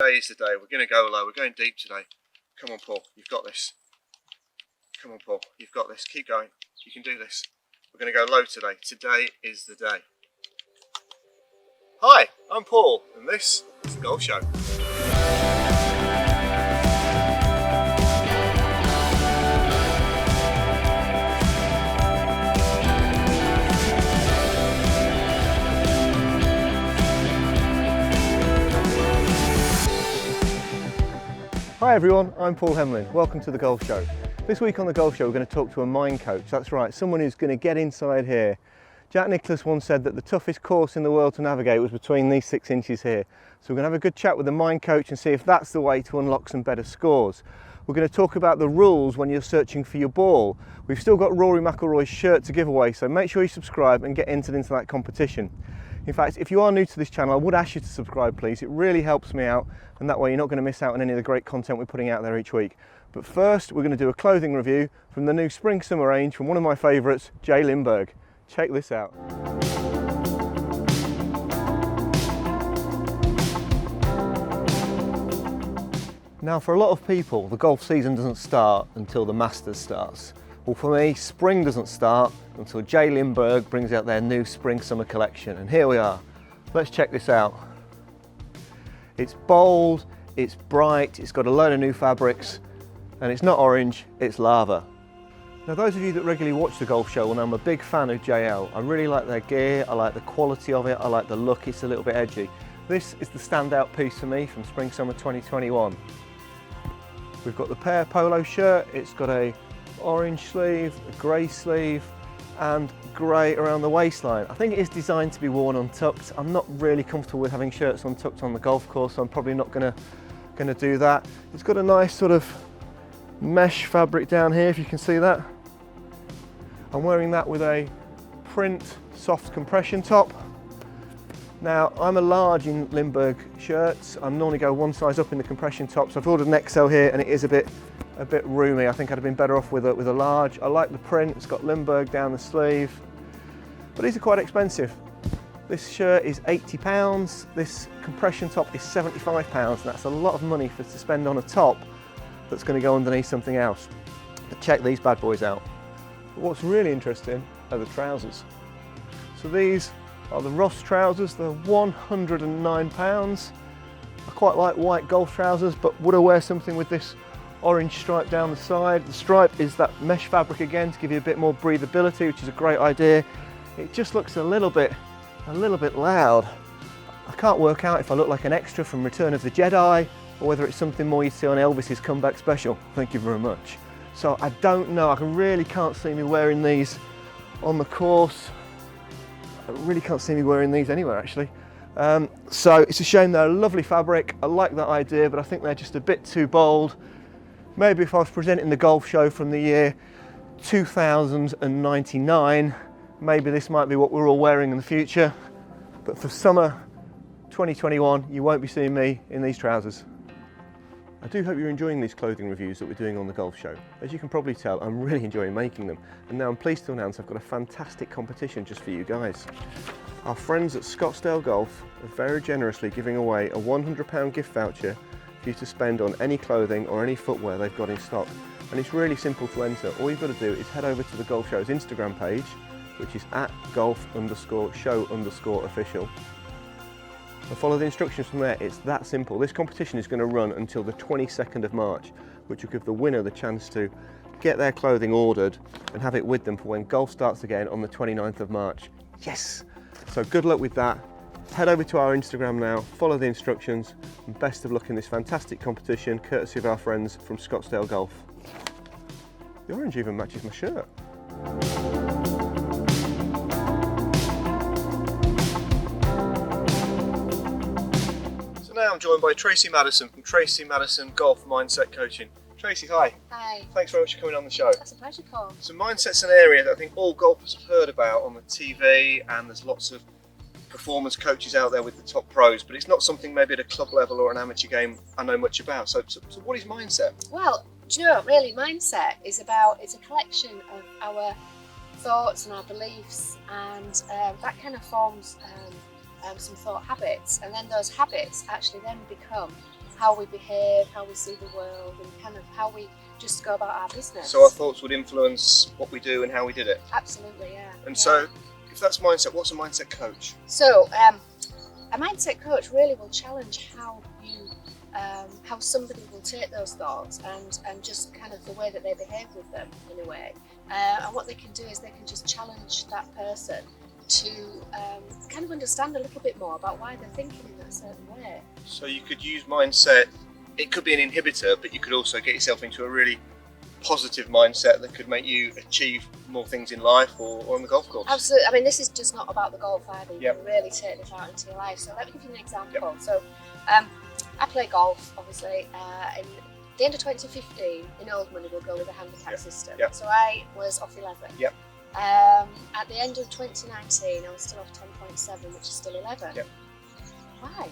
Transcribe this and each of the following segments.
Today is the day. We're going to go low. We're going deep today. Come on, Paul. You've got this. Come on, Paul. You've got this. Keep going. You can do this. We're going to go low today. Today is the day. Hi, I'm Paul, and this is The Golf Show. Hi everyone, I'm Paul Hemlin. Welcome to The Golf Show. This week on The Golf Show we're going to talk to a mine coach. That's right, someone who's going to get inside here. Jack Nicklaus once said that the toughest course in the world to navigate was between these 6 inches here. So we're going to have a good chat with the mine coach and see if that's the way to unlock some better scores. We're going to talk about the rules when you're searching for your ball. We've still got Rory McIlroy's shirt to give away, so make sure you subscribe and get entered into that competition. In fact, if you are new to this channel, I would ask you to subscribe, please. It really helps me out, and that way you're not going to miss out on any of the great content we're putting out there each week. But first, we're going to do a clothing review from the new spring-summer range from one of my favourites, Lindeberg. Check this out. Now, for a lot of people, the golf season doesn't start until the Masters starts. Well, for me, spring doesn't start until Lindeberg brings out their new spring-summer collection, and here we are. Let's check this out. It's bold, it's bright, it's got a load of new fabrics, and it's not orange, it's lava. Now, those of you that regularly watch The Golf Show will know I'm a big fan of JL. I really like their gear, I like the quality of it, I like the look, it's a little bit edgy. This is the standout piece for me from spring-summer 2021. We've got the Pear Polo shirt, it's got a orange sleeve, a grey sleeve, and grey around the waistline. I think it is designed to be worn untucked. I'm not really comfortable with having shirts untucked on the golf course, so I'm probably not gonna do that. It's got a nice sort of mesh fabric down here, if you can see that. I'm wearing that with a print soft compression top. Now, I'm a large in Lindeberg shirts. I normally go one size up in the compression top, so I've ordered an XL here, and it is a bit roomy. I think I'd have been better off with a large. I like the print. It's got Lindeberg down the sleeve, but these are quite expensive. This shirt is £80. This compression top is £75, and that's a lot of money to spend on a top that's going to go underneath something else. But check these bad boys out. But what's really interesting are the trousers. So these are the Ross trousers. They're £109. I quite like white golf trousers, but would I wear something with this orange stripe down the side? The stripe is that mesh fabric again to give you a bit more breathability, which is a great idea. It just looks a little bit loud. I can't work out if I look like an extra from Return of the Jedi or whether it's something more you see on Elvis's comeback special. Thank you very much. So I don't know. I really can't see me wearing these on the course. I really can't see me wearing these anywhere, actually. So it's a shame. They're a lovely fabric. I like that idea, but I think they're just a bit too bold. Maybe if I was presenting the golf show from the year 2099, maybe this might be what we're all wearing in the future. But for summer 2021, you won't be seeing me in these trousers. I do hope you're enjoying these clothing reviews that we're doing on The Golf Show. As you can probably tell, I'm really enjoying making them. And now I'm pleased to announce I've got a fantastic competition just for you guys. Our friends at Scottsdale Golf are very generously giving away a £100 gift voucher for you to spend on any clothing or any footwear they've got in stock. And it's really simple to enter. All you've got to do is head over to The Golf Show's Instagram page, which is @golf_show_official. And follow the instructions from there. It's that simple. This competition is going to run until the 22nd of March, which will give the winner the chance to get their clothing ordered and have it with them for when golf starts again on the 29th of March. Yes! So good luck with that. Head over to our Instagram now, follow the instructions, and best of luck in this fantastic competition, courtesy of our friends from Scottsdale Golf. The orange even matches my shirt. Now I'm joined by Tracy Maddison from Tracy Madison Golf Mindset Coaching. Tracy, hi. Hi. Thanks very much for coming on the show. That's a pleasure, Paul. So mindset's an area that I think all golfers have heard about on the TV, and there's lots of performance coaches out there with the top pros, but it's not something maybe at a club level or an amateur game I know much about. So what is mindset? Well, do you know what really mindset is about? It's a collection of our thoughts and our beliefs, and that kind of forms some thought habits, and then those habits actually then become how we behave, how we see the world, and kind of how we just go about our business. So our thoughts would influence what we do and how we did it. Absolutely, yeah. And so, if that's mindset, what's a mindset coach? So, a mindset coach really will challenge how you, how somebody will take those thoughts and just kind of the way that they behave with them in a way. And what they can do is they can just challenge that person to kind of understand a little bit more about why they're thinking in that certain way. So you could use mindset, it could be an inhibitor, but you could also get yourself into a really positive mindset that could make you achieve more things in life or on the golf course. Absolutely. I mean, this is just not about the golf either. You Yep. can really take this out into your life. So let me give you an example. Yep. So I play golf, obviously, in the end of 2015 in Old Money we'll go with a handicap Yep. system. Yep. So I was off 11. Yep. At the end of 2019 I was still off 10.7, which is still 11. Yep. Why?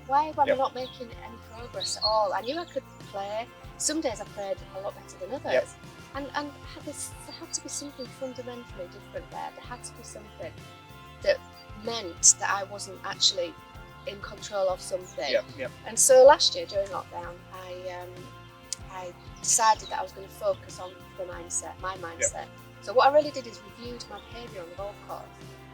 Why am I Yep. not making any progress at all? I knew I could play. Some days I played a lot better than others. Yep. And there had to be something fundamentally different there. There had to be something that meant that I wasn't actually in control of something. Yeah, yeah. And so last year during lockdown, I decided that I was going to focus on the mindset, my mindset. So what I really did is reviewed my behaviour on the golf course.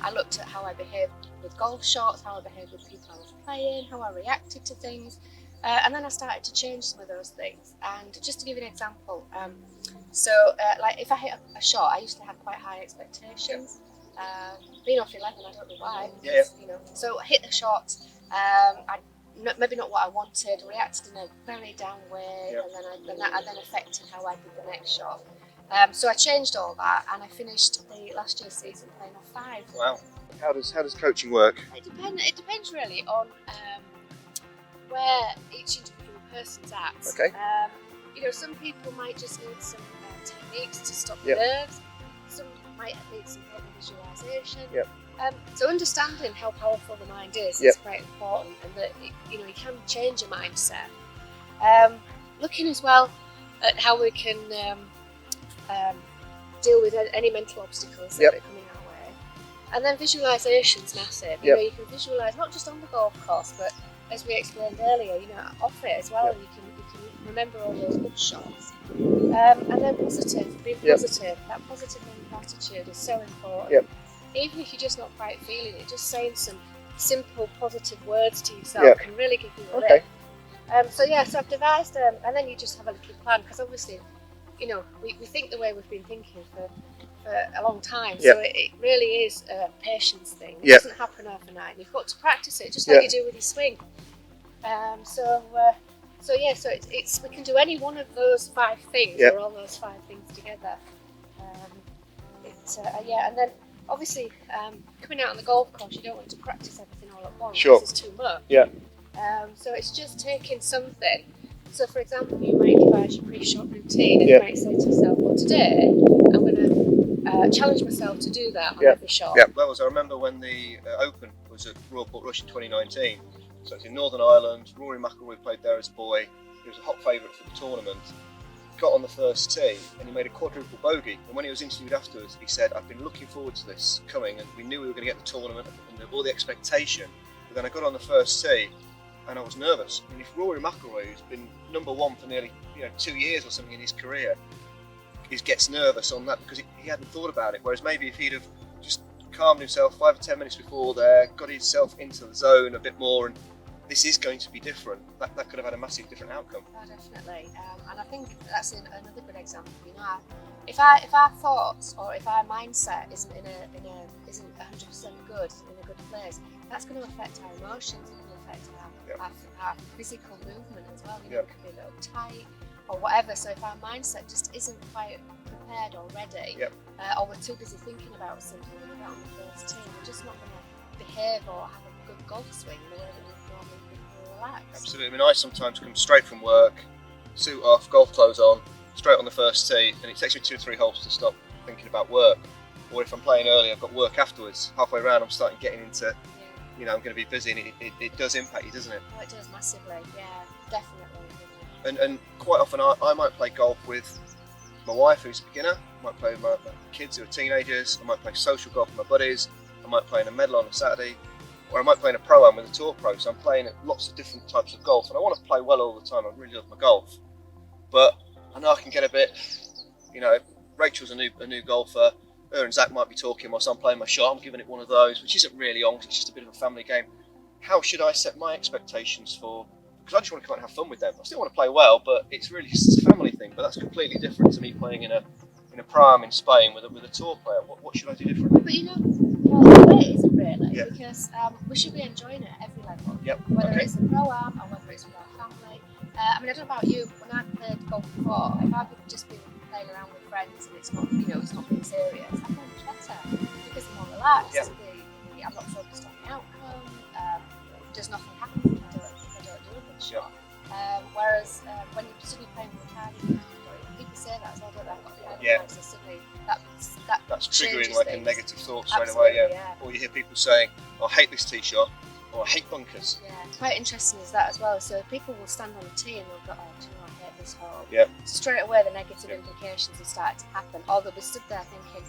I looked at how I behaved with golf shots, how I behaved with people I was playing, how I reacted to things. And then I started to change some of those things. And just to give you an example, like if I hit a shot, I used to have quite high expectations. Being off 11, I don't know why. Yeah. You know, so I hit the shot, maybe not what I wanted, reacted in a very down way, Yeah. and that then affected how I did the next shot. So I changed all that, and I finished the last year's season playing off 5. Wow. How does coaching work? It depends really on where each individual person's at. Okay. You know, some people might just need some techniques to stop the Yep. nerves. Some might need some help with visualisation. Yep. So understanding how powerful the mind is Yep. quite important, and that you know you can change your mindset. Looking as well at how we can deal with any mental obstacles that Yep. are coming our way, and then visualisation's massive. You Yep. know, you can visualise not just on the golf course, but as we explained earlier, you know, off it as well. Yep. You can remember all those good shots, and then positive, being Yep. positive. That positive mental attitude is so important. Yep. Even if you're just not quite feeling it, just saying some simple positive words to yourself Yep. can really give you a Okay. lift. So I've devised, and then you just have a little plan, because obviously, you know, we think the way we've been thinking for a long time. Yep. So it really is a patience thing. It Yep. doesn't happen overnight. You've got to practice it, just like you do with your swing. So it's we can do any one of those 5 things, Yep. or all those 5 things together. And then obviously coming out on the golf course, you don't want to practice everything all at once. Sure. This is too much. Yeah. So it's just taking something. So for example, you might devise your pre-shot routine, and Yeah. you might say to yourself, well, today I'm going to challenge myself to do that on Yeah. every shot. Yeah. Well, I remember when the Open was at Royal Portrush in 2019. So it's in Northern Ireland. Rory McIlroy played there as a boy. He was a hot favourite for the tournament. Got on the first tee and he made a quadruple bogey. And when he was interviewed afterwards, he said, "I've been looking forward to this coming, and we knew we were going to get the tournament and all the expectation. But then I got on the first tee and I was nervous." And if Rory McIlroy, who's been number 1 for nearly 2 years or something in his career, gets nervous on that because he hadn't thought about it. Whereas maybe if he'd have just calmed himself 5 or 10 minutes before there, got himself into the zone a bit more, and this is going to be different, that could have had a massive different outcome. Oh, definitely, and I think that's another good example. You know, if our thoughts or if our mindset isn't isn't 100% good, in a good place, that's going to affect our emotions. It's going to affect our physical movement as well. You know, it could be a little tight or whatever. So if our mindset just isn't quite prepared or ready, or we're too busy thinking about something when we get on the first tee, we're just not going to behave or have a good golf swing in the way that we normally feel relaxed. Absolutely. I mean, I sometimes come straight from work, suit off, golf clothes on, straight on the first tee, and it takes me 2 or 3 holes to stop thinking about work. Or if I'm playing early, I've got work afterwards. Halfway around, I'm starting getting into, I'm going to be busy, and it does impact you, doesn't it? Oh, it does massively. Yeah, definitely. And quite often I might play golf with my wife, who's a beginner. I might play with my kids who are teenagers. I might play social golf with my buddies. I might play in a medal on a Saturday. or I might play in a pro-am with a tour pro, so I'm playing at lots of different types of golf, and I want to play well all the time. I really love my golf, but I know I can get a bit, you know, Rachel's a new golfer, her and Zach might be talking whilst I'm playing my shot, I'm giving it one of those, which isn't really on, because it's just a bit of a family game. How should I set my expectations for, because I just want to come out and have fun with them. I still want to play well, but it's really just a family thing, but that's completely different to me playing in a pro-am in Spain with a tour player. What should I do differently? But you know, well, the way it isn't really, because we should be enjoying it at every level. Yep. Whether it's a pro-am or whether it's with our family. I mean, I don't know about you, but when I've played golf before, if I've just been playing around with friends and it's not, you know, it's not being serious, I find it better because I'm more relaxed. Yep. I'm not focused on the outcome. Does nothing happen if I don't do a good shot. Whereas when you're suddenly playing with a card, people say that as well, don't they? I've got the card, so suddenly that's triggering like a negative thought straight Absolutely, away. Or you hear people saying, oh, I hate this tee shot, or I hate bunkers. Yeah, quite interesting is that as well. So people will stand on a tee and they'll go, oh, do you know, I hate this hole. Yeah. Straight away the negative implications have started to happen. Or they'll be stood there thinking,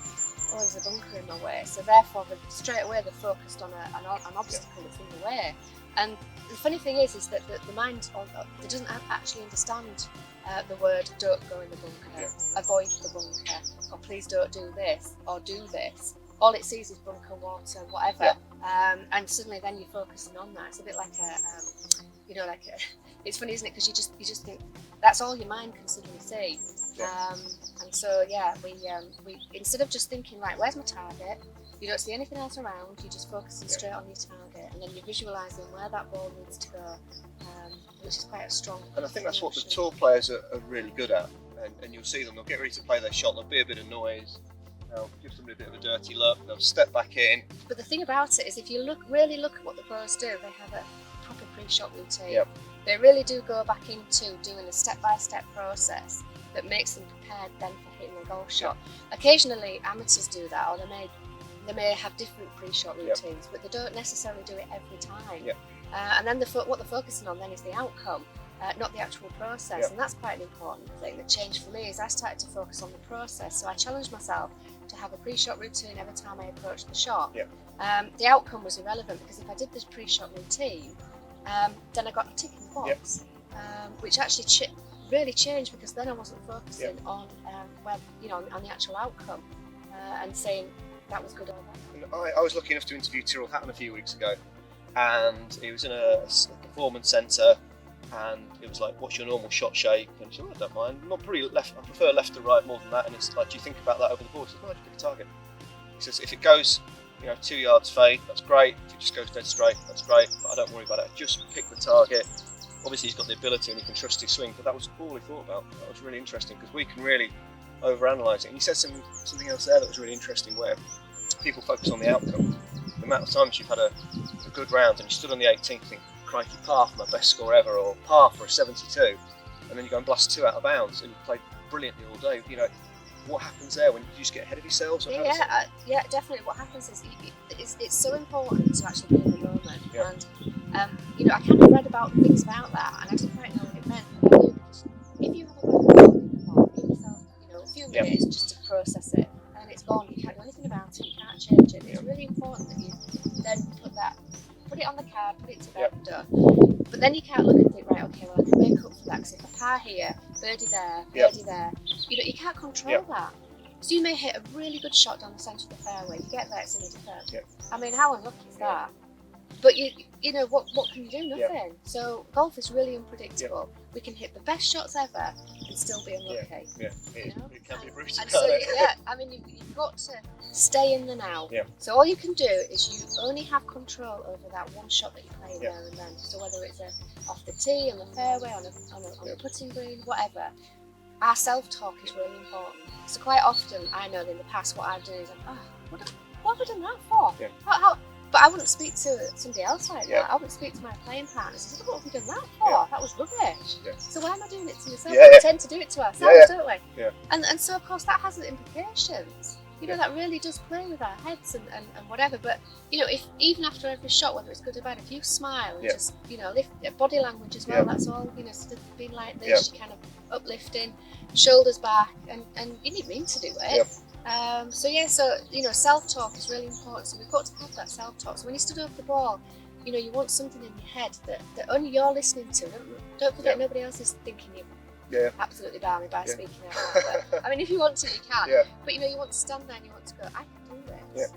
oh, there's a bunker in my way. So therefore, straight away they're focused on an obstacle that's in the way. And the funny thing is that the mind doesn't actually understand the word don't go in the bunker, avoid the bunker, or please don't do this, or do this. All it sees is bunker, water, whatever. And suddenly then you're focusing on that. It's a bit like it's funny, isn't it? Because you just think that's all your mind can suddenly see. And so we instead of just thinking, right, where's my target? You don't see anything else around. You're just focusing straight on your target, and then you're visualising where that ball needs to go, which is quite a strong. And I think that's what the tour players are really good at. And you'll see them. They'll get ready to play their shot. There'll be a bit of noise. They'll give somebody a bit of a dirty look. They'll step back in. But the thing about it is, if you really look at what the pros do, they have a proper pre-shot routine. Yep. They really do go back into doing a step-by-step process that makes them prepared then for hitting a golf shot. Occasionally, amateurs do that, or they may have different pre-shot routines, but they don't necessarily do it every time. And then what they're focusing on then is the outcome, not the actual process. And that's quite an important thing that changed for me, is I started to focus on the process. So I challenged myself to have a pre-shot routine every time I approached the shot. The outcome was irrelevant, because if I did this pre-shot routine, then I got a tick in the box, which actually really changed, because then I wasn't focusing on on the actual outcome and saying that was good or bad. I was lucky enough to interview Tyrrell Hatton a few weeks ago, and he was in a performance centre, and it was like, what's your normal shot shape? And he said, I don't mind, not pretty left, I prefer left to right more than that. And it's like, do you think about that over the board? He says, no, I just pick a target. He says, if it goes 2 yards fade, that's great. If it just goes dead straight, that's great, but I don't worry about it. Just pick the target. Obviously he's got the ability and he can trust his swing, but that was all he thought about. That was really interesting, because we can really overanalyze it. And he said something else there that was really interesting, where people focus on the outcome. The amount of times you've had a good round and you stood on the 18th and think, crikey, par for my best score ever, or par for a 72, and then you go and blast 2 out of bounds and you played brilliantly all day. What happens there when you just get ahead of yourselves? Yeah, definitely. What happens is it's so important to actually be in the moment. And I kind of read about things about that, and I didn't quite know what it meant. But I do, if you have a bad give yourself a few minutes just to process it, and it's gone. You can't do anything about it. You can't change it. It's really important that you then put it on the card, put it to bed, and done. But then you can't look and think, right, okay, well, I can make up for that, because if I par here, birdie there, birdie there, you can't control that. So you may hit a really good shot down the centre of the fairway. You get there, it's in a defend. I mean, how unlucky is that? But what can you do? Nothing. So golf is really unpredictable. We can hit the best shots ever and still be unlucky. It can be brutal. And so, I mean, you've got to stay in the now. So all you can do is you only have control over that one shot that you play there and then. So whether it's off the tee, on the fairway, on a putting green, whatever. Our self-talk is really important. So quite often, I know that in the past what I've done is what have I done that for? But I wouldn't speak to somebody else like that. I wouldn't speak to my playing partners. I said, what have we done that for? That was rubbish. So why am I doing it to myself? We tend to do it to ourselves, don't we? And so, of course, that has implications. That really does play with our heads and whatever. But, if even after every shot, whether it's good or bad, if you smile and just, lift body language as well, that's all, sort of being like this, kind of uplifting, shoulders back, and you didn't mean to do it. So yeah, so you know, self-talk is really important. So we've got to have that self-talk. So when you stood over the ball, you know, you want something in your head that only you're listening to. Don't forget, nobody else is thinking you absolutely balmy by speaking out loud. But, I mean, if you want to, you can. But you know, you want to stand there and you want to go, I can do this.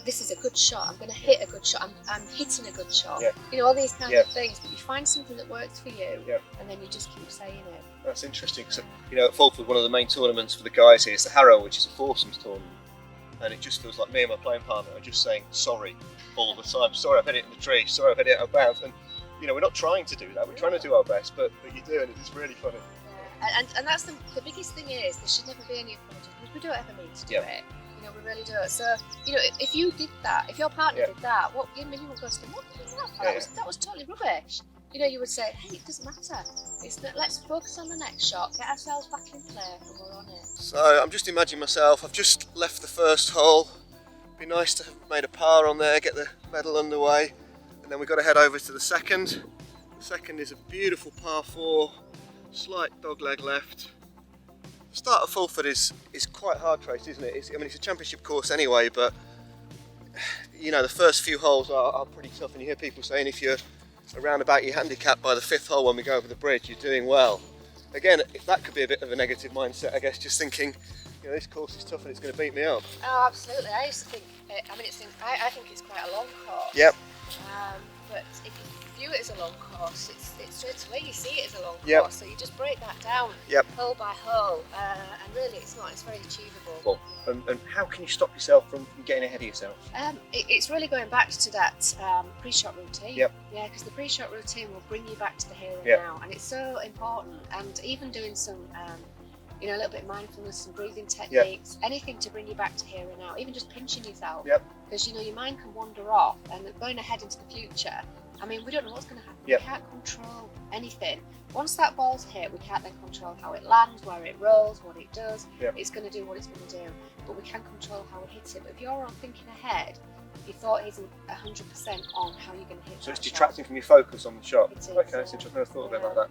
This is a good shot. I'm going to hit a good shot. I'm hitting a good shot. You know, all these kind of things. But you find something that works for you, and then you just keep saying it. That's interesting. So, you know, at Fulford, one of the main tournaments for the guys here is the Harrow, which is a foursomes tournament. And it just feels like me and my playing partner are just saying sorry all the time. Sorry, I've hit it in the tree. Sorry, I've hit it out of bounds. And, you know, we're not trying to do that. We're trying to do our best, but you do, and it's really funny. And that's the biggest thing is there should never be any apologies, because we don't ever mean to do it. You know, we really do. So, you know, if you did that, if your partner did that, what you won't go to them, what did that was totally rubbish. You know, you would say, hey, it doesn't matter. Let's focus on the next shot, get ourselves back in play, and we're on it. So I'm just imagining myself, I've just left the first hole. Be nice to have made a par on there, get the medal underway, and then we've got to head over to the second. The second is a beautiful par 4, slight dogleg left. The start of Fulford is quite hard, Trace, isn't it? I mean, it's a championship course anyway, but you know, the first few holes are pretty tough, and you hear people saying if you're around about your handicap by the 5th hole when we go over the bridge, you're doing well. Again, if that could be a bit of a negative mindset, I guess, just thinking, you know, this course is tough and it's going to beat me up. Oh, absolutely. I used to think, I think it's quite a long course. Yep. But if you view it as a long course, it's straight away you see it as a long Yep. course. So you just break that down hole by hole, and really it's very achievable. Well, and how can you stop yourself from getting ahead of yourself? It's really going back to that pre-shot routine. Yep. Yeah, because the pre-shot routine will bring you back to the here and now, and it's so important. And even doing some, you know, a little bit of mindfulness, some breathing techniques, anything to bring you back to here and now. Even just pinching yourself, because you know your mind can wander off, and going ahead into the future. I mean, we don't know what's going to happen. We can't control anything. Once that ball's hit, we can't then control how it lands, where it rolls, what it does. It's going to do what it's going to do, but we can control how we hit it. But if you're on thinking ahead, your thought isn't 100% on how you're going to hit it. So it's detracting from your focus on the shot. It is, okay, that's interesting. I've never thought of it like that.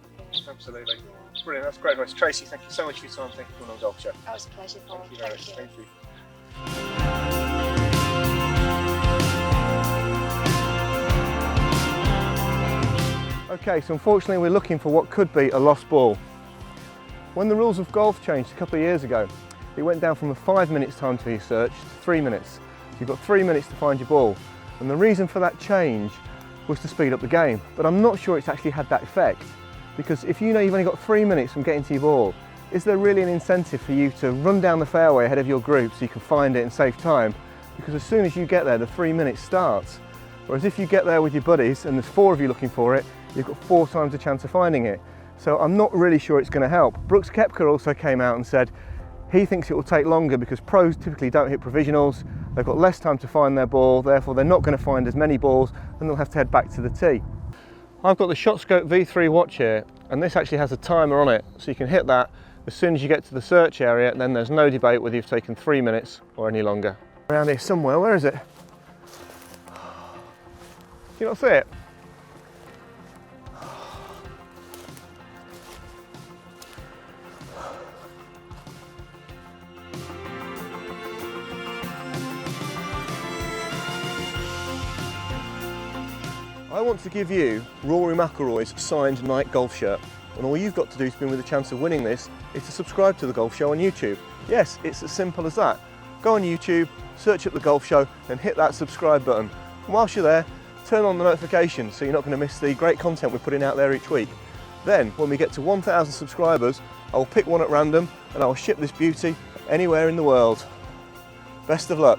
Absolutely. Brilliant, that's great advice. Tracy, thank you so much for your time. Thank you for coming on the Golf Show. That was a pleasure, Paul. Thank you very much. Thank you. Okay, so unfortunately we're looking for what could be a lost ball. When the rules of golf changed a couple of years ago, it went down from a 5 minutes time to your search to 3 minutes. So you've got 3 minutes to find your ball. And the reason for that change was to speed up the game. But I'm not sure it's actually had that effect. Because if you know you've only got 3 minutes from getting to your ball, is there really an incentive for you to run down the fairway ahead of your group so you can find it and save time? Because as soon as you get there, the 3 minutes starts. Whereas if you get there with your buddies and there's 4 of you looking for it, you've got 4 times the chance of finding it. So I'm not really sure it's going to help. Brooks Koepka also came out and said he thinks it will take longer because pros typically don't hit provisionals, they've got less time to find their ball, therefore they're not going to find as many balls and they'll have to head back to the tee. I've got the ShotScope V3 watch here, and this actually has a timer on it, so you can hit that as soon as you get to the search area, and then there's no debate whether you've taken 3 minutes or any longer. Around here somewhere, where is it? Can you not see it? I want to give you Rory McIlroy's signed night golf shirt, and all you've got to do to be with a chance of winning this is to subscribe to The Golf Show on YouTube. Yes, it's as simple as that. Go on YouTube, search up The Golf Show and hit that subscribe button. And whilst you're there, turn on the notifications so you're not going to miss the great content we're putting out there each week. Then, when we get to 1,000 subscribers, I will pick one at random and I will ship this beauty anywhere in the world. Best of luck.